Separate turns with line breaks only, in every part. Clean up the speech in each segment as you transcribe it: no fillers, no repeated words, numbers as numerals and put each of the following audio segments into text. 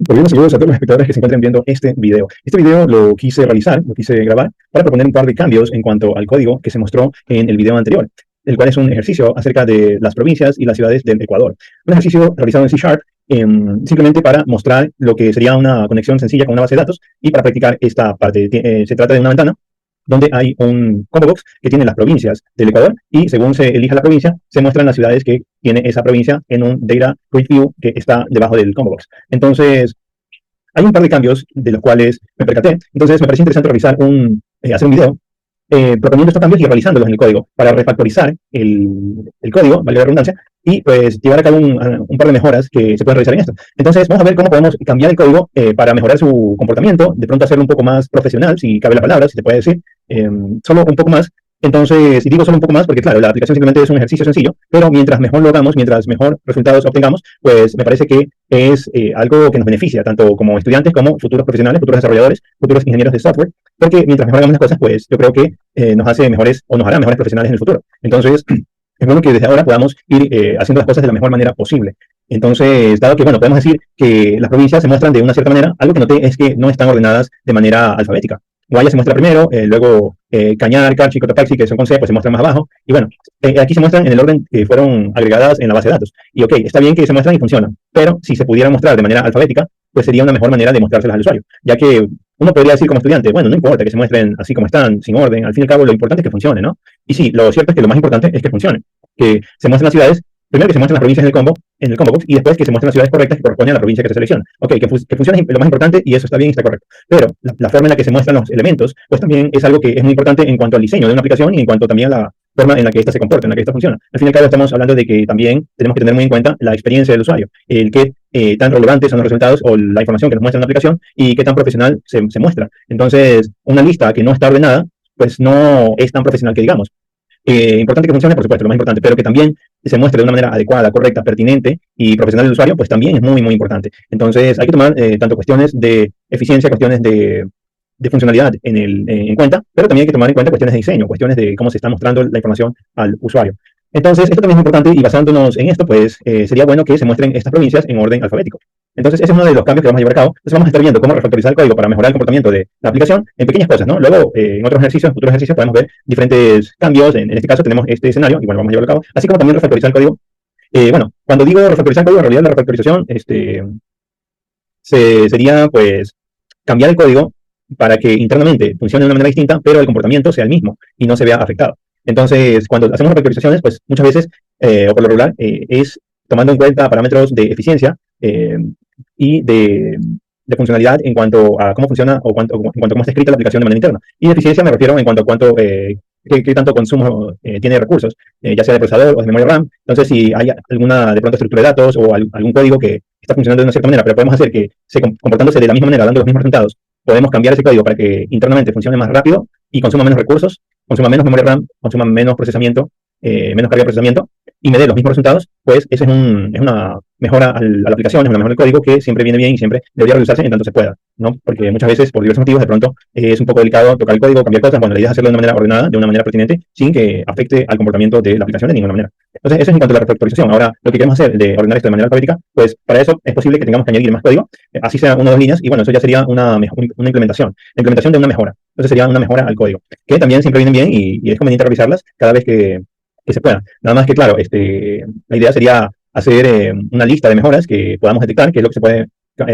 Cordiales saludos a todos los espectadores que se encuentren viendo este video. Este video lo quise realizar, lo quise grabar para proponer un par de cambios en cuanto al código que se mostró en el video anterior, el cual es un ejercicio acerca de las provincias y las ciudades del Ecuador. Un ejercicio realizado en C#, simplemente para mostrar lo que sería una conexión sencilla con una base de datos y para practicar esta parte. Se trata de una ventana donde hay un combo box que tiene las provincias del Ecuador y según se elija la provincia, se muestran las ciudades que tiene esa provincia en un Data Grid View que está debajo del combo box. Entonces, hay un par de cambios de los cuales me percaté. Entonces, me pareció interesante hacer un video proponiendo estos cambios y realizándolos en el código para refactorizar el código, valga la redundancia, y pues llevar a cabo un par de mejoras que se pueden realizar en esto. Entonces, vamos a ver cómo podemos cambiar el código para mejorar su comportamiento, de pronto hacerlo un poco más profesional, si cabe la palabra, si se puede decir, solo un poco más. Entonces, y digo solo un poco más porque, claro, la aplicación simplemente es un ejercicio sencillo, pero mientras mejor lo hagamos, mientras mejor resultados obtengamos, pues me parece que es algo que nos beneficia, tanto como estudiantes como futuros profesionales, futuros desarrolladores, futuros ingenieros de software, porque mientras mejor hagamos las cosas, pues yo creo que nos hace mejores o nos hará mejores profesionales en el futuro. Entonces, es bueno que desde ahora podamos ir haciendo las cosas de la mejor manera posible. Entonces, dado que, bueno, podemos decir que las provincias se muestran de una cierta manera, algo que noté es que no están ordenadas de manera alfabética. Guaya se muestra primero, luego Cañar, Carchi, Cotopaxi, que son con C, pues se muestran más abajo. Y bueno, aquí se muestran en el orden que fueron agregadas en la base de datos. Y ok, está bien que se muestran y funcionan, pero si se pudieran mostrar de manera alfabética, pues sería una mejor manera de mostrárselas al usuario. Ya que uno podría decir como estudiante, bueno, no importa que se muestren así como están, sin orden, al fin y al cabo lo importante es que funcione, ¿no? Y sí, lo cierto es que lo más importante es que funcione, que se muestren las ciudades. Primero que se muestren las provincias en el combo box, y después que se muestren las ciudades correctas que corresponden a la provincia que se selecciona. Ok, que funcione es lo más importante y eso está bien y está correcto. Pero la forma en la que se muestran los elementos, pues también es algo que es muy importante en cuanto al diseño de una aplicación y en cuanto también a la forma en la que ésta se comporta, en la que ésta funciona. Al fin y al cabo estamos hablando de que también tenemos que tener muy en cuenta la experiencia del usuario, el qué tan relevantes son los resultados o la información que nos muestra una aplicación y qué tan profesional se muestra. Entonces, una lista que no está ordenada, pues no es tan profesional que digamos. Importante que funcione, por supuesto, lo más importante, pero que también se muestre de una manera adecuada, correcta, pertinente y profesional del usuario, pues también es muy, muy importante. Entonces, hay que tomar tanto cuestiones de eficiencia, cuestiones de funcionalidad en cuenta, pero también hay que tomar en cuenta cuestiones de diseño, cuestiones de cómo se está mostrando la información al usuario. Entonces, esto también es importante y basándonos en esto, pues sería bueno que se muestren estas provincias en orden alfabético. Entonces, ese es uno de los cambios que vamos a llevar a cabo. Entonces, vamos a estar viendo cómo refactorizar el código para mejorar el comportamiento de la aplicación en pequeñas cosas, ¿no? Luego, en otros ejercicios, en futuros ejercicios, podemos ver diferentes cambios. En este caso, tenemos este escenario y bueno, vamos a llevarlo a cabo. Así como también refactorizar el código. Bueno, cuando digo refactorizar el código, en realidad la refactorización sería, pues, cambiar el código para que internamente funcione de una manera distinta, pero el comportamiento sea el mismo y no se vea afectado. Entonces, cuando hacemos refactorizaciones, pues muchas veces, o por lo regular, es tomando en cuenta parámetros de eficiencia y de funcionalidad en cuanto a cómo funciona o en cuanto a cómo está escrita la aplicación de manera interna. Y de eficiencia me refiero en cuanto a qué tanto consumo tiene de recursos, ya sea de procesador o de memoria RAM. Entonces, si hay alguna de pronto estructura de datos o algún código que está funcionando de una cierta manera, pero podemos hacer que comportándose de la misma manera, dando los mismos resultados, podemos cambiar ese código para que internamente funcione más rápido y consuma menos recursos, consuma menos memoria RAM, consuma menos procesamiento, menos carga de procesamiento y me dé los mismos resultados, pues eso es una mejora a la aplicación, es una mejora del código que siempre viene bien y siempre debería realizarse en tanto se pueda, ¿no? Porque muchas veces, por diversos motivos, de pronto es un poco delicado tocar el código, cambiar cosas. Bueno, la idea es hacerlo de una manera ordenada, de una manera pertinente, sin que afecte al comportamiento de la aplicación de ninguna manera. Entonces, eso es en cuanto a la refactorización. Ahora, lo que queremos hacer de ordenar esto de manera alfabética, pues para eso es posible que tengamos que añadir más código, así sea una o dos líneas, y bueno, eso ya sería una implementación, la implementación de una mejora. Entonces sería una mejora al código, que también siempre vienen bien y es conveniente revisarlas cada vez que se pueda. Nada más que, claro, la idea sería hacer una lista de mejoras que podamos detectar, que es lo que se puede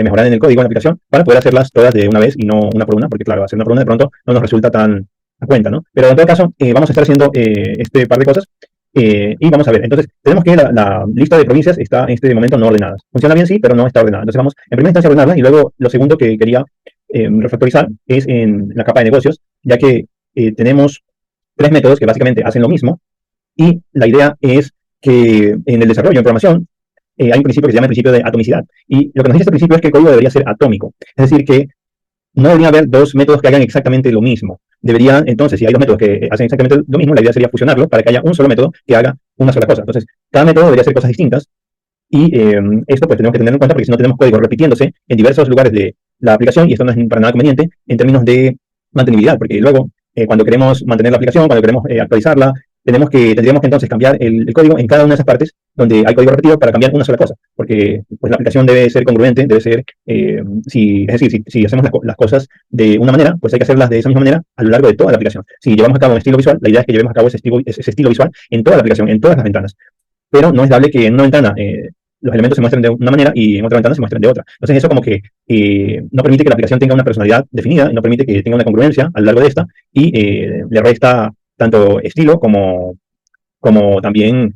mejorar en el código, en la aplicación, para poder hacerlas todas de una vez y no una por una, porque, claro, hacer una por una de pronto no nos resulta tan a cuenta, ¿no? Pero en todo caso, vamos a estar haciendo este par de cosas y vamos a ver. Entonces, tenemos que la lista de provincias está en este momento no ordenadas. Funciona bien, sí, pero no está ordenada. Entonces, vamos en primera instancia a ordenarla y luego lo segundo que quería refactorizar es en la capa de negocios, ya que tenemos tres métodos que básicamente hacen lo mismo. Y la idea es que en el desarrollo en programación hay un principio que se llama el principio de atomicidad. Y lo que nos dice este principio es que el código debería ser atómico. Es decir, que no debería haber dos métodos que hagan exactamente lo mismo. Deberían, entonces, si hay dos métodos que hacen exactamente lo mismo, la idea sería fusionarlos para que haya un solo método que haga una sola cosa. Entonces, cada método debería hacer cosas distintas. Y esto pues tenemos que tenerlo en cuenta porque si no tenemos código repitiéndose en diversos lugares de la aplicación y esto no es para nada conveniente en términos de mantenibilidad, porque luego cuando queremos mantener la aplicación, cuando queremos actualizarla, tendríamos que entonces cambiar el código en cada una de esas partes donde hay código repetido para cambiar una sola cosa, porque pues, la aplicación debe ser congruente, debe ser, es decir, si hacemos las cosas de una manera, pues hay que hacerlas de esa misma manera a lo largo de toda la aplicación. Si llevamos a cabo un estilo visual, la idea es que llevemos a cabo ese estilo visual en toda la aplicación, en todas las ventanas. Pero no es dable que en una ventana los elementos se muestren de una manera y en otra ventana se muestren de otra. Entonces eso como que no permite que la aplicación tenga una personalidad definida, no permite que tenga una congruencia a lo largo de esta y le resta tanto estilo como también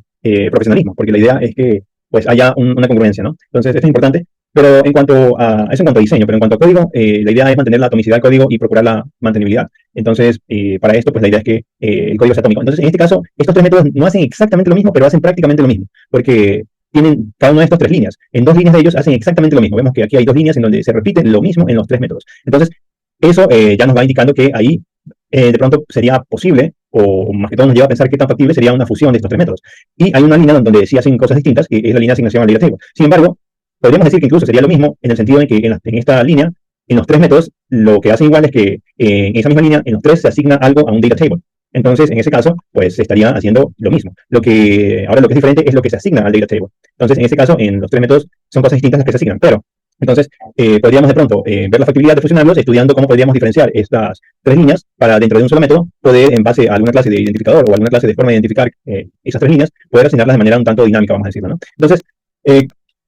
profesionalismo, porque la idea es que pues haya una congruencia, ¿no? Entonces esto es importante, pero en cuanto eso en cuanto a diseño, pero en cuanto a código, la idea es mantener la atomicidad del código y procurar la mantenibilidad. Entonces, para esto, pues la idea es que el código sea atómico. Entonces, en este caso, estos tres métodos no hacen exactamente lo mismo, pero hacen prácticamente lo mismo, porque tienen cada uno de estos tres líneas. En dos líneas de ellos hacen exactamente lo mismo. Vemos que aquí hay dos líneas en donde se repite lo mismo en los tres métodos. Entonces, eso ya nos va indicando que ahí de pronto sería posible, o más que todo nos lleva a pensar qué tan factible sería una fusión de estos tres métodos. Y hay una línea donde sí hacen cosas distintas, que es la línea de asignación al data table. Sin embargo, podríamos decir que incluso sería lo mismo en el sentido de que en esta línea, en los tres métodos, lo que hacen igual es que en esa misma línea, en los tres se asigna algo a un data table. Entonces, en ese caso, pues se estaría haciendo lo mismo. Ahora lo que es diferente es lo que se asigna al data table. Entonces, en ese caso, en los tres métodos son cosas distintas las que se asignan, pero entonces, podríamos de pronto ver la factibilidad de fusionarlos estudiando cómo podríamos diferenciar estas tres líneas para dentro de un solo método poder, en base a alguna clase de identificador o alguna clase de forma de identificar esas tres líneas, poder asignarlas de manera un tanto dinámica, vamos a decirlo, ¿no? Entonces,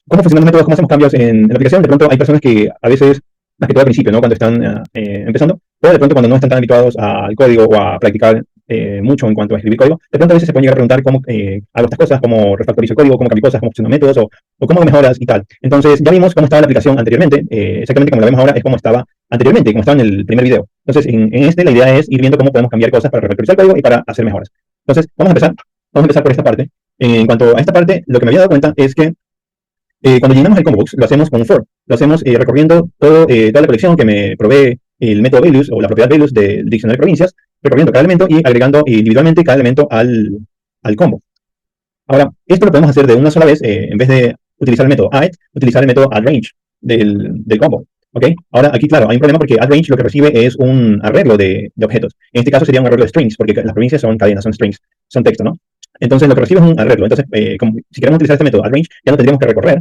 ¿cómo funcionan los métodos? ¿Cómo hacemos cambios en la aplicación? De pronto hay personas que a veces, más que todo al principio, ¿no? Cuando están empezando, o de pronto cuando no están tan habituados al código o a practicar mucho en cuanto a escribir código, de pronto a veces se pueden llegar a preguntar cómo hago estas cosas, cómo refactorizo el código, cómo cambio cosas, cómo funcionan métodos o cómo mejoras y tal. Entonces, ya vimos cómo estaba la aplicación anteriormente, exactamente como la vemos ahora es como estaba anteriormente, como estaba en el primer video. Entonces, en este la idea es ir viendo cómo podemos cambiar cosas para refactorizar el código y para hacer mejoras. Entonces, vamos a empezar por esta parte. En cuanto a esta parte, lo que me había dado cuenta es que cuando llenamos el combo box, lo hacemos con un for. Lo hacemos recorriendo toda la colección que me provee el método values o la propiedad values del diccionario de provincias, recorriendo cada elemento y agregando individualmente cada elemento al combo. Ahora, esto lo podemos hacer de una sola vez, en vez de utilizar el método add, utilizar el método addRange del combo. ¿Ok? Ahora, aquí, claro, hay un problema porque addRange lo que recibe es un arreglo de objetos. En este caso sería un arreglo de strings, porque las provincias son cadenas, son strings, son texto, ¿no? Entonces, lo que recibe es un arreglo. Entonces, si queremos utilizar este método addRange, ya no tendríamos que recorrer,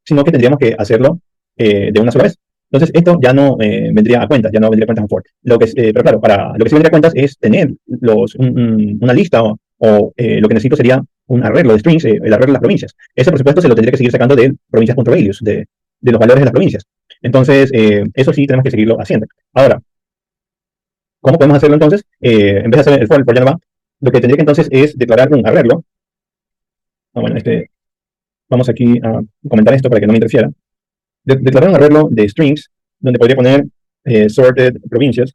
sino que tendríamos que hacerlo de una sola vez. Entonces, esto ya no vendría a cuenta, ya no vendría a cuenta un for. Pero claro, para lo que sí vendría a cuentas es tener una lista o lo que necesito sería un arreglo de strings, el arreglo de las provincias. Ese, por supuesto, se lo tendría que seguir sacando de provincias.values, de los valores de las provincias. Entonces, eso sí tenemos que seguirlo haciendo. Ahora, ¿cómo podemos hacerlo entonces? En vez de hacer el for ya no va, lo que tendría que entonces es declarar un arreglo. Bueno, vamos aquí a comentar esto para que no me interfiera. Declarar un arreglo de strings, donde podría poner sorted provincias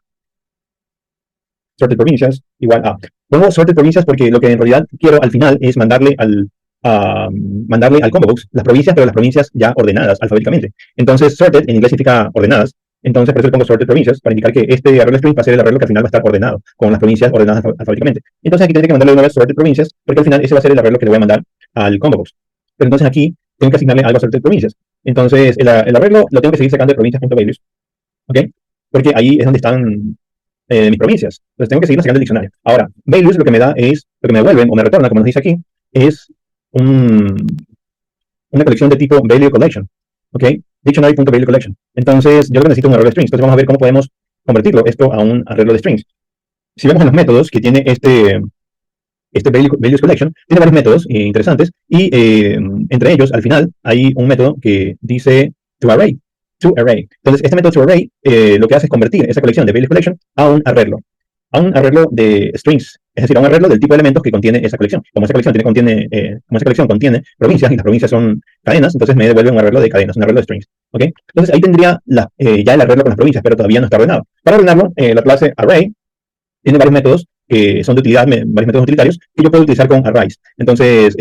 igual a. Pongo sorted provincias porque lo que en realidad quiero al final es mandarle al combo box las provincias, pero las provincias ya ordenadas alfabéticamente. Entonces, sorted en inglés significa ordenadas. Entonces, por eso le pongo sorted provincias, para indicar que este arreglo de strings va a ser el arreglo que al final va a estar ordenado, con las provincias ordenadas alfabéticamente. Entonces, aquí tendré que mandarle una vez sorted provincias, porque al final ese va a ser el arreglo que le voy a mandar al combo box. Pero entonces aquí tengo que asignarle algo a sorted provincias. Entonces, el arreglo lo tengo que seguir sacando de provincias.values, ¿ok? Porque ahí es donde están mis provincias. Entonces, tengo que seguir sacando el diccionario. Ahora, values lo que me da es, lo que me devuelven o me retorna, como nos dice aquí, es una colección de tipo value collection, ¿ok? Dictionary.value collection. Entonces, yo lo que necesito es un arreglo de strings. Entonces, vamos a ver cómo podemos convertirlo esto a un arreglo de strings. Si vemos en los métodos que tiene este values collection, tiene varios métodos interesantes y entre ellos, al final, hay un método que dice toArray. Entonces, este método toArray lo que hace es convertir esa colección de values collection a un arreglo de strings, es decir, a un arreglo del tipo de elementos que contiene esa colección. Como esa colección contiene provincias y las provincias son cadenas, entonces me devuelve un arreglo de cadenas, un arreglo de strings. ¿Ok? Entonces ahí tendría ya el arreglo con las provincias, pero todavía no está ordenado. Para ordenarlo, la clase array tiene varios métodos que son de utilidad, varios métodos utilitarios que yo puedo utilizar con arrays. Entonces,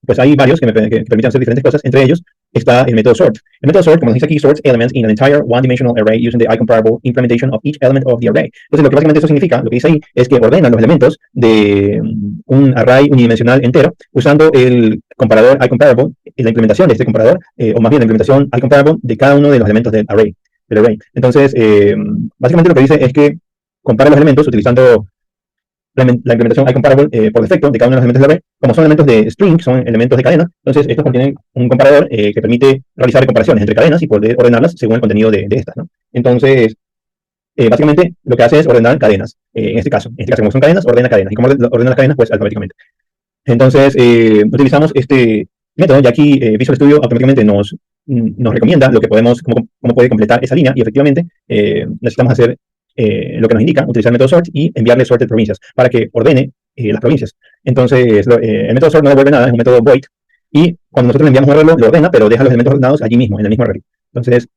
pues hay varios que permiten hacer diferentes cosas. Entre ellos está el método sort. El método sort, como nos dice aquí, sorts elements in an entire one-dimensional array using the icomparable implementation of each element of the array. Entonces, lo que básicamente eso significa, lo que dice ahí, es que ordena los elementos de un array unidimensional entero usando el comparador icomparable, la implementación de este comparador, o más bien la implementación icomparable de cada uno de los elementos del array. Entonces, básicamente lo que dice es que compara los elementos utilizando la implementación iComparable por defecto de cada uno de los elementos de la red. Como son elementos de string, son elementos de cadena, entonces estos contienen un comparador que permite realizar comparaciones entre cadenas y poder ordenarlas según el contenido de estas, ¿no? Entonces, básicamente lo que hace es ordenar cadenas. En este caso, como son cadenas, ordena cadenas. ¿Y cómo ordena las cadenas? Pues alfabéticamente. Entonces, utilizamos este método y aquí Visual Studio automáticamente nos recomienda lo que podemos, cómo puede completar esa línea y efectivamente necesitamos hacer lo que nos indica, utilizar el método sort y enviarle sorted provincias para que ordene las provincias. Entonces, el método sort no devuelve nada, es un método void y cuando nosotros le enviamos un arreglo, lo ordena, pero deja los elementos ordenados allí mismo, en el mismo arreglo. Entonces,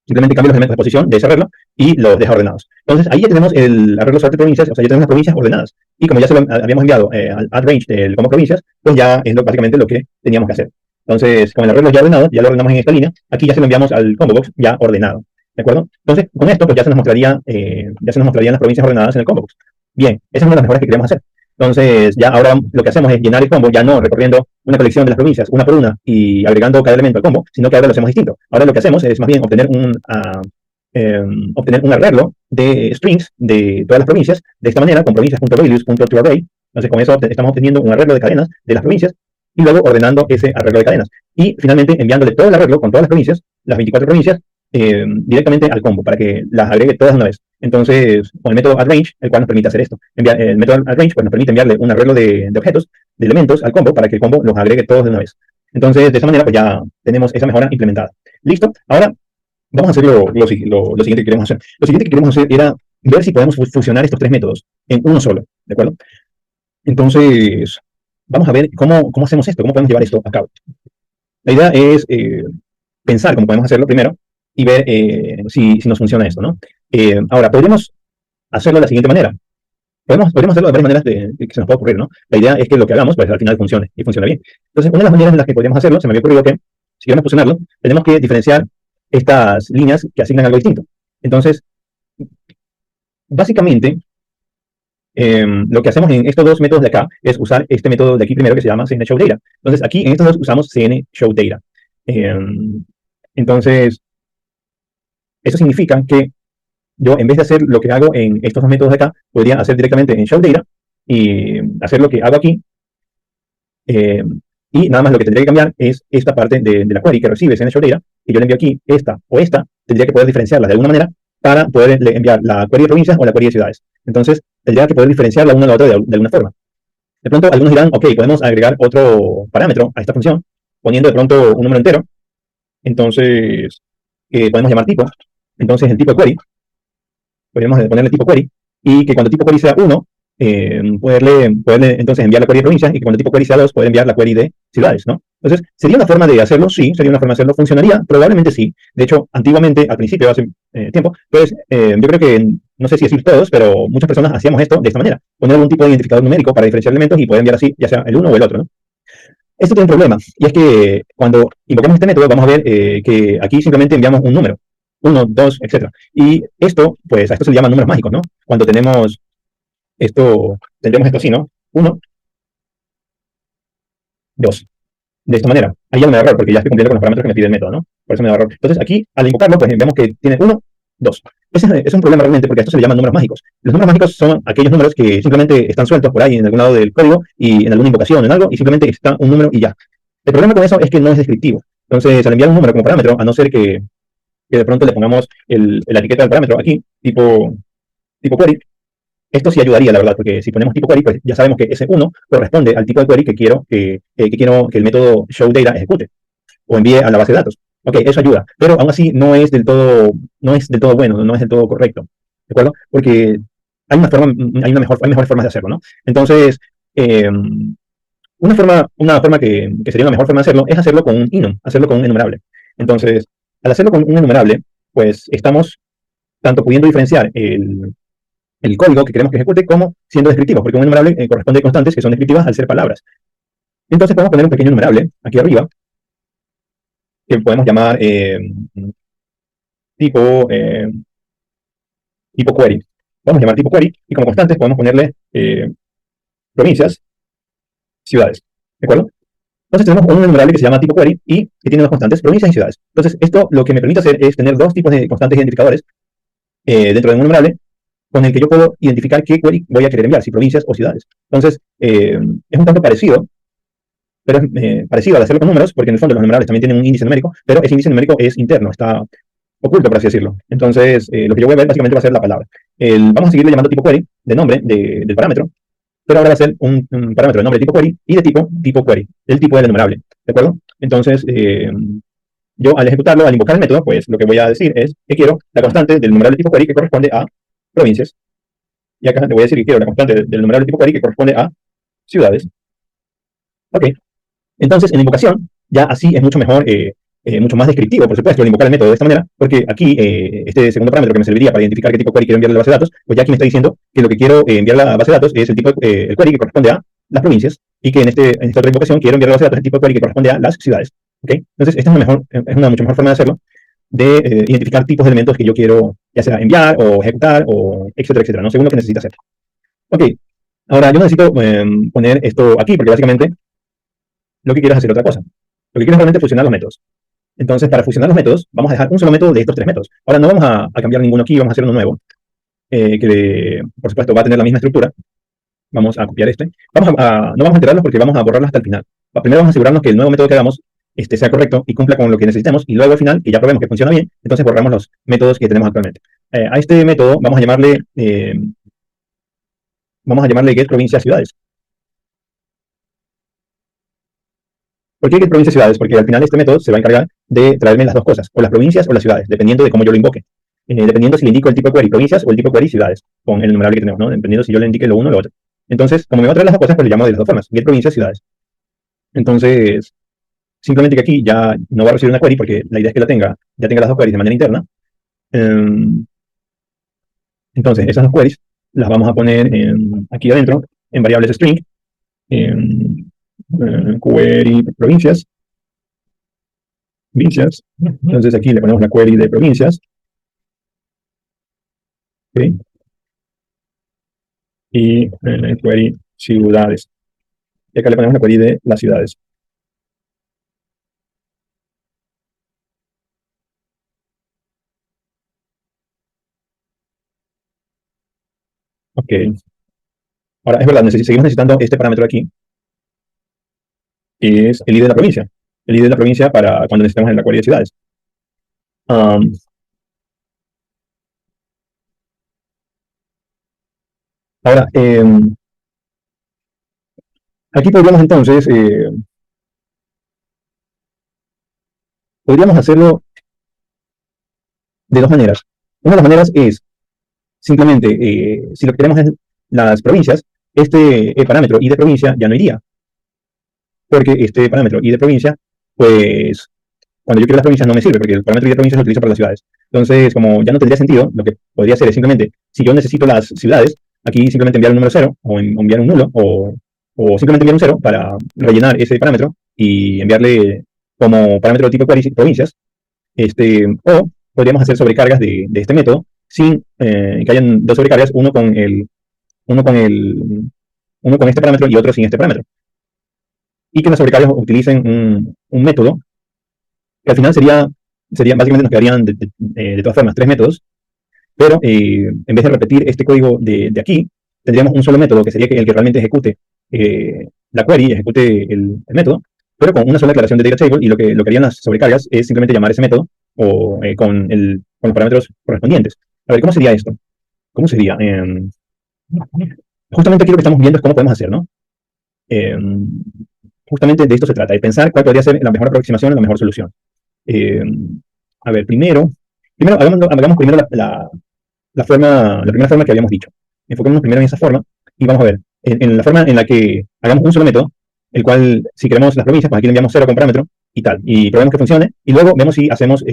simplemente cambia los elementos de posición de ese arreglo y los deja ordenados. Entonces, ahí ya tenemos el arreglo sorted provincias, o sea, ya tenemos las provincias ordenadas. Y como ya se lo habíamos enviado al add range del combo provincias, pues ya es básicamente lo que teníamos que hacer. Entonces, con el arreglo ya ordenado, ya lo ordenamos en esta línea, aquí ya se lo enviamos al combo box ya ordenado. ¿De acuerdo? Entonces, con esto, pues ya se nos mostrarían las provincias ordenadas en el combo box. Bien, esa es una de las mejoras que queremos hacer. Entonces, ya ahora lo que hacemos es llenar el combo, ya no recorriendo una colección de las provincias una por una y agregando cada elemento al combo, sino que ahora lo hacemos distinto. Ahora lo que hacemos es más bien obtener un arreglo de strings de todas las provincias, de esta manera, con provincias.values.toArray. Entonces, con eso estamos obteniendo un arreglo de cadenas de las provincias y luego ordenando ese arreglo de cadenas. Y finalmente enviándole todo el arreglo con todas las provincias, las 24 provincias, directamente al combo para que las agregue todas de una vez. Entonces, con el método addRange, el cual nos permite hacer esto. El método addRange pues, nos permite enviarle un arreglo de objetos, de elementos al combo para que el combo los agregue todos de una vez. Entonces, de esa manera, pues ya tenemos esa mejora implementada. Listo. Ahora, vamos a hacer lo siguiente que queremos hacer. Lo siguiente que queremos hacer era ver si podemos fusionar estos tres métodos en uno solo. ¿De acuerdo? Entonces, vamos a ver cómo hacemos esto, cómo podemos llevar esto a cabo. La idea es pensar cómo podemos hacerlo primero y ver si nos funciona esto, ¿no? Ahora, podríamos hacerlo de la siguiente manera. Podemos hacerlo de varias maneras que se nos puede ocurrir, ¿no? La idea es que lo que hagamos, pues al final funcione, y funcione bien. Entonces, una de las maneras en las que podríamos hacerlo, se me había ocurrido que, si queremos fusionarlo, tenemos que diferenciar estas líneas que asignan algo distinto. Entonces, básicamente, lo que hacemos en estos dos métodos de acá es usar este método de aquí primero que se llama cnShowData. Entonces, aquí en estos dos usamos cnShowData. Entonces, eso significa que yo, en vez de hacer lo que hago en estos dos métodos de acá, podría hacer directamente en ShowData y hacer lo que hago aquí. Y nada más lo que tendría que cambiar es esta parte de la query que recibe cnShowData, que yo le envío aquí, esta o esta, tendría que poder diferenciarlas de alguna manera para poder enviar la query de provincias o la query de ciudades. Entonces, tendría que poder diferenciar la una de la otra de alguna forma. De pronto, algunos dirán, ok, podemos agregar otro parámetro a esta función, poniendo de pronto un número entero. Entonces, podemos llamar tipo. Entonces, el tipo de query, podríamos ponerle tipo query, y que cuando tipo query sea 1, poderle entonces enviar la query de provincias, y que cuando tipo query sea 2, poder enviar la query de ciudades, ¿no? Entonces, ¿sería una forma de hacerlo? Sí, sería una forma de hacerlo. ¿Funcionaría? Probablemente sí. De hecho, antiguamente, al principio, hace tiempo, pues yo creo que, no sé si decir todos, pero muchas personas hacíamos esto de esta manera. Poner algún tipo de identificador numérico para diferenciar elementos y poder enviar así, ya sea el uno o el otro, ¿no? Esto tiene un problema, y es que cuando invocamos este método, vamos a ver que aquí simplemente enviamos un número. 1, 2, etc. Y esto, pues a esto se le llaman números mágicos, ¿no? Cuando tenemos esto, tendremos esto así, ¿no? 1, 2. De esta manera. Ahí ya no me da error, porque ya estoy cumpliendo con los parámetros que me pide el método, ¿no? Por eso me da error. Entonces aquí, al invocarlo, pues vemos que tiene 1, 2. Ese es un problema realmente, porque a esto se le llaman números mágicos. Los números mágicos son aquellos números que simplemente están sueltos por ahí en algún lado del código y en alguna invocación o en algo, y simplemente está un número y ya. El problema con eso es que no es descriptivo. Entonces, al enviar un número como parámetro, a no ser que de pronto le pongamos la etiqueta del parámetro aquí, tipo query, esto sí ayudaría, la verdad, porque si ponemos tipo query, pues ya sabemos que ese 1 corresponde al tipo de query que quiero que el método showData ejecute o envíe a la base de datos. Ok, eso ayuda, pero aún así no es del todo bueno, no es del todo correcto, ¿de acuerdo? Porque hay mejores formas de hacerlo, ¿no? Entonces, una forma que sería una mejor forma de hacerlo es hacerlo con un enum, hacerlo con un enumerable. Entonces, al hacerlo con un enumerable, pues estamos tanto pudiendo diferenciar el código que queremos que ejecute como siendo descriptivo, porque un enumerable corresponde a constantes que son descriptivas al ser palabras. Entonces podemos poner un pequeño enumerable aquí arriba, que podemos llamar tipo query. Vamos a llamar tipo query, y como constantes podemos ponerle provincias, ciudades. ¿De acuerdo? Entonces tenemos un enumerable que se llama tipo query y que tiene dos constantes, provincias y ciudades. Entonces esto lo que me permite hacer es tener dos tipos de constantes identificadores dentro de un enumerable, con el que yo puedo identificar qué query voy a querer enviar, si provincias o ciudades. Entonces, es un tanto parecido, pero es parecido al hacerlo con números, porque en el fondo los numerales también tienen un índice numérico, pero ese índice numérico es interno, está oculto, por así decirlo. Entonces, lo que yo voy a ver básicamente va a ser la palabra. Vamos a seguirle llamando tipo query de nombre del parámetro, pero ahora va a ser un parámetro de nombre de tipo query y de tipo query, el tipo del enumerable, ¿de acuerdo? Entonces, yo al ejecutarlo, al invocar el método, pues lo que voy a decir es que quiero la constante del numeral de tipo query que corresponde a provincias. Y acá le voy a decir que quiero la constante del numeral de tipo query que corresponde a ciudades. Ok. Entonces, en la invocación, ya así es mucho mejor, mucho más descriptivo, por supuesto, el invocar el método de esta manera, porque aquí, este segundo parámetro que me serviría para identificar qué tipo de query quiero enviarle a la base de datos, pues ya aquí me está diciendo que lo que quiero enviar a la base de datos es el tipo el query que corresponde a las provincias, y que en esta otra invocación quiero enviar a la base de datos el tipo de query que corresponde a las ciudades. ¿Okay? Entonces, esta es una mucho mejor forma de hacerlo, de identificar tipos de elementos que yo quiero, ya sea enviar o ejecutar, o etcétera, etcétera, ¿no? Según lo que necesite hacer. Ok, ahora yo necesito poner esto aquí, porque básicamente lo que quiero es hacer otra cosa. Lo que quiero es realmente fusionar los métodos. Entonces, para fusionar los métodos, vamos a dejar un solo método de estos tres métodos. Ahora, no vamos a cambiar ninguno aquí, vamos a hacer uno nuevo, por supuesto, va a tener la misma estructura. Vamos a copiar este. No vamos a enterarlos porque vamos a borrarlo hasta el final. Primero vamos a asegurarnos que el nuevo método que hagamos sea correcto y cumpla con lo que necesitemos, y luego al final, que ya probemos que funciona bien, entonces borramos los métodos que tenemos actualmente. A este método vamos a llamarle get provincia ciudades. ¿Por qué get provincia ciudades? Porque al final este método se va a encargar de traerme las dos cosas, o las provincias o las ciudades, dependiendo de cómo yo lo invoque. Dependiendo si le indico el tipo de query provincias o el tipo de query ciudades, con el numerable que tenemos, ¿no? Dependiendo si yo le indique lo uno o lo otro. Entonces, como me va a traer las dos cosas, pues le llamo de las dos formas, get provincias ciudades. Entonces, simplemente que aquí ya no va a recibir una query, porque la idea es que ya tenga las dos queries de manera interna. Entonces, esas dos queries las vamos a poner aquí adentro, en variables string, query provincias. Entonces aquí le ponemos la query de provincias. ¿Okay? Y query ciudades. Y acá le ponemos la query de las ciudades. Ok. Ahora, es verdad, seguimos necesitando este parámetro aquí, que es el ID de la provincia. El ID de la provincia para cuando necesitemos en la query de ciudades. Ahora, aquí podríamos entonces, podríamos hacerlo de dos maneras. Una de las maneras es simplemente, si lo que queremos es las provincias, este parámetro I de provincia ya no iría, porque este parámetro I de provincia, pues cuando yo quiero las provincias no me sirve, porque el parámetro I de provincia lo utilizo para las ciudades. Entonces, como ya no tendría sentido, lo que podría hacer es simplemente, si yo necesito las ciudades, aquí simplemente enviar un número 0, o enviar un nulo, o simplemente enviar un 0 para rellenar ese parámetro y enviarle como parámetro tipo query provincias. O podríamos hacer sobrecargas de este método sin que hayan dos sobrecargas, uno con este parámetro y otro sin este parámetro. Y que las sobrecargas utilicen un método que al final básicamente nos quedarían de todas formas tres métodos, pero en vez de repetir este código de aquí, tendríamos un solo método que sería el que realmente ejecute la query, ejecute el método, pero con una sola declaración de data table, y lo que harían las sobrecargas es simplemente llamar ese método o con los parámetros correspondientes. A ver, ¿cómo sería esto? ¿Cómo sería? Justamente aquí lo que estamos viendo es cómo podemos hacer, ¿no? Justamente de esto se trata, de pensar cuál podría ser la mejor aproximación, la mejor solución. A ver, primero hagamos primero la primera forma que habíamos dicho. Enfoquémonos primero en esa forma y vamos a ver, en la forma en la que hagamos un solo método, el cual, si queremos las provincias, pues aquí le enviamos 0 con parámetro y tal, y probemos que funcione, y luego vemos si hacemos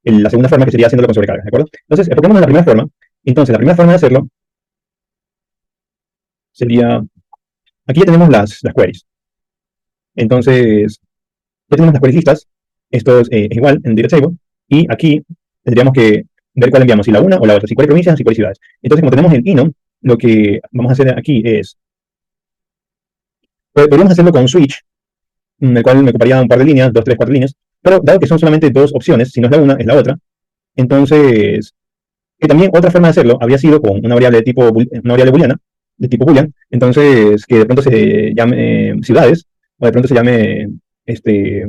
la segunda forma, que sería haciéndolo con sobrecarga, ¿de acuerdo? Entonces, enfoquémonos en la primera forma. Entonces, la primera forma de hacerlo sería, aquí ya tenemos las queries. Entonces, ya tenemos las queries listas, esto es igual en data table, y aquí tendríamos que ver cuál enviamos, si la una o la otra, si query provincias o si query ciudades. Entonces, como tenemos el enum, lo que vamos a hacer aquí es, podríamos hacerlo con un switch, en el cual me ocuparía un par de líneas, 2, 3, 4 líneas, pero dado que son solamente dos opciones, si no es la una, es la otra, entonces Que también otra forma de hacerlo habría sido con una variable de tipo, una variable booleana, de tipo boolean, entonces que de pronto se llame ciudades, o de pronto se llame este,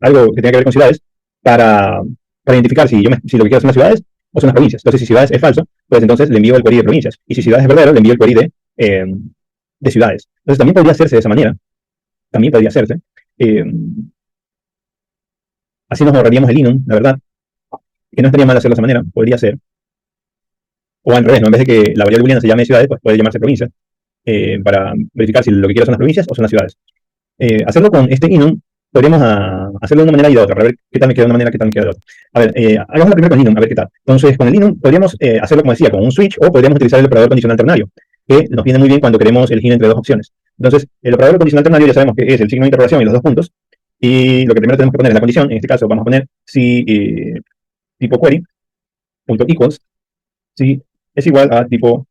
algo que tenga que ver con ciudades, para, para identificar si lo que quiero son las ciudades o son las provincias. Entonces, si ciudades es falso, pues entonces le envío el query de provincias. Y si ciudades es verdadero, le envío el query de ciudades. Entonces, también podría hacerse de esa manera. También podría hacerse. Eh, Así nos ahorraríamos el inum, la verdad. Que no estaría mal hacerlo de esa manera. Podría ser. O al revés, ¿no? En vez de que la variable booleana se llame ciudades, pues puede llamarse provincias. Para verificar si lo que quiero son las provincias o son las ciudades. Hacerlo con este enum, podríamos hacerlo de una manera y de otra, a ver qué tal me queda de una manera, qué tal me queda de otra. A ver, hagamos la primera con el enum, a ver qué tal. Entonces, con el enum podríamos hacerlo, como decía, con un switch, o podríamos utilizar el operador condicional ternario, que nos viene muy bien cuando queremos elegir entre dos opciones. Entonces, el operador condicional ternario ya sabemos que es el signo de interrogación y los dos puntos, y lo que primero tenemos que poner es la condición. En este caso vamos a poner si tipo query, punto equals, si es igual a tipo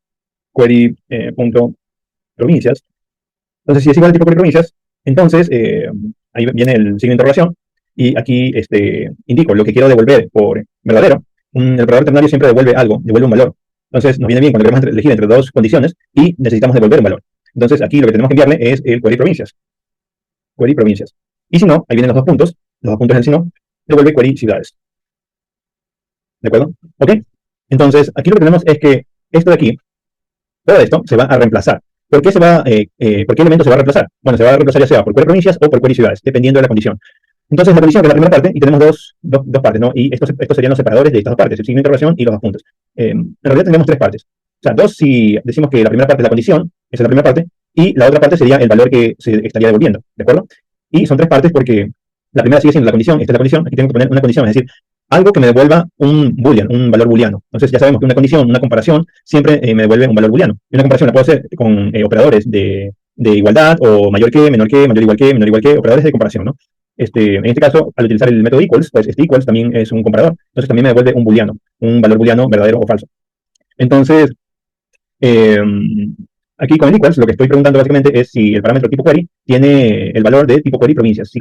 query punto provincias. Entonces, si es igual al tipo query provincias, entonces ahí viene el signo de interrogación, y aquí indico lo que quiero devolver por verdadero. El operador ternario siempre devuelve algo, devuelve un valor. Entonces, nos viene bien cuando queremos elegir entre dos condiciones y necesitamos devolver un valor. Entonces, aquí lo que tenemos que enviarle es el query provincias. Query provincias. Y si no, ahí vienen los dos puntos del si no, devuelve query ciudades. ¿De acuerdo? ¿Ok? Entonces, aquí lo que tenemos es que esto de aquí, todo esto se va a reemplazar. ¿Por qué, ¿Por qué elemento se va a reemplazar? Bueno, se va a reemplazar ya sea por query provincias o por query ciudades, dependiendo de la condición. Entonces, la condición, que es la primera parte, y tenemos dos partes, ¿no? Y estos serían los separadores de estas dos partes, el signo de interrogación y los dos puntos. En realidad tendríamos tres partes. O sea, dos si decimos que la primera parte es la condición, esa es la primera parte, y la otra parte sería el valor que se estaría devolviendo, ¿de acuerdo? Y son tres partes porque la primera sigue siendo la condición, esta es la condición, aquí tengo que poner una condición, es decir, algo que me devuelva un boolean, un valor booleano. Entonces ya sabemos que una condición, una comparación, siempre me devuelve un valor booleano. Y una comparación la puedo hacer con operadores de igualdad, o mayor que, mayor igual que, operadores de comparación, ¿no? En este caso, al utilizar el método equals, pues este equals también es un comparador. Entonces también me devuelve un booleano, un valor booleano verdadero o falso. Entonces, eh, aquí con el equals, lo que estoy preguntando básicamente es si el parámetro tipo query tiene el valor de tipo query provincias, si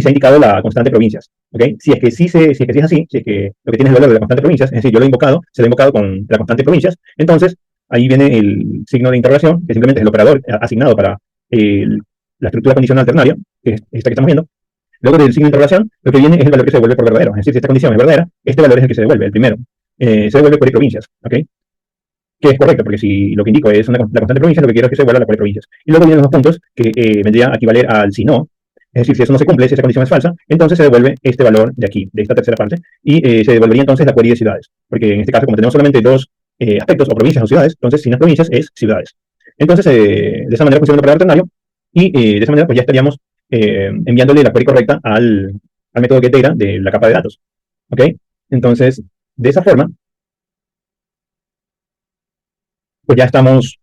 se ha indicado la constante provincias, ¿ok? Si es que si es así, si es que lo que tiene es el valor de la constante provincias, es decir, yo lo he invocado, se lo he invocado con la constante provincias, entonces ahí viene el signo de interrogación, que simplemente es el operador asignado para la estructura condicional ternaria, que es esta que estamos viendo. Luego del signo de interrogación, lo que viene es el valor que se devuelve por verdadero. Es decir, si esta condición es verdadera, este valor es el que se devuelve, el primero. Se devuelve por provincias, ¿ok? Que es correcto, porque si lo que indico es la constante provincia, lo que quiero es que se devuelva la por provincias. Y luego vienen los dos puntos que vendrían a equivaler al si no. Es decir, si eso no se cumple, si esa condición es falsa, entonces se devuelve este valor de aquí, de esta tercera parte, y se devolvería entonces la query de ciudades. Porque en este caso, como tenemos solamente dos aspectos, o provincias o ciudades, entonces si no es provincias, es ciudades. Entonces, de esa manera funciona el operador ternario, y de esa manera pues ya estaríamos enviándole la query correcta al método getData de la capa de datos. ¿Ok? Entonces, de esa forma, pues ya estamos